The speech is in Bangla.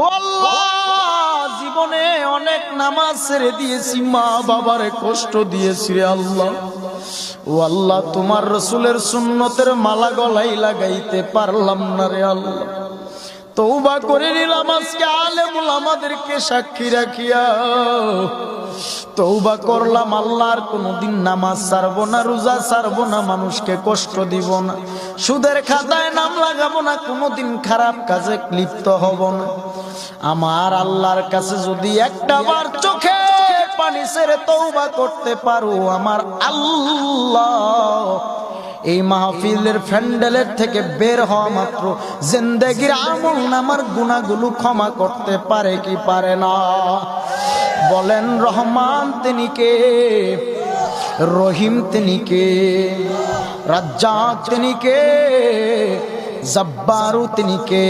ও আল্লাহ, জীবনে অনেক নামাজ ছেড়ে দিয়েছি, মা বাবারে কষ্ট দিয়েছি রে আল্লাহ। ও আল্লাহ, তোমার রাসূলের সুন্নতের মালা গলায় লাগাইতে পারলাম না রে আল্লাহ। তওবা করে নিলাম আজকে আলেম ওলামাদেরকে সাক্ষী রাখিয়া, তওবা করলাম আল্লাহ, আর কোনোদিন নামাজ ছাড়বো না, রোজা ছাড়বো না, মানুষকে কষ্ট দিব না, সুদের খাতায় নাম লাগাবো না, কোনোদিন খারাপ কাজে লিপ্ত হব না। আমার আল্লাহর কাছে যদি একটা বার চোখে পানি ছেড়ে তওবা করতে পারো, আমার আল্লাহ এই মাহফিলের প্যান্ডেলের থেকে বের হওয়া মাত্র জিন্দেগির আমল নামার গুনাহগুলো ক্ষমা করতে পারে কি পারে না? বলেন রহমান তিনি কে, রহিম তিনি কে, রাজ্জাক তিনি কে, জব্বারু তিনি কে?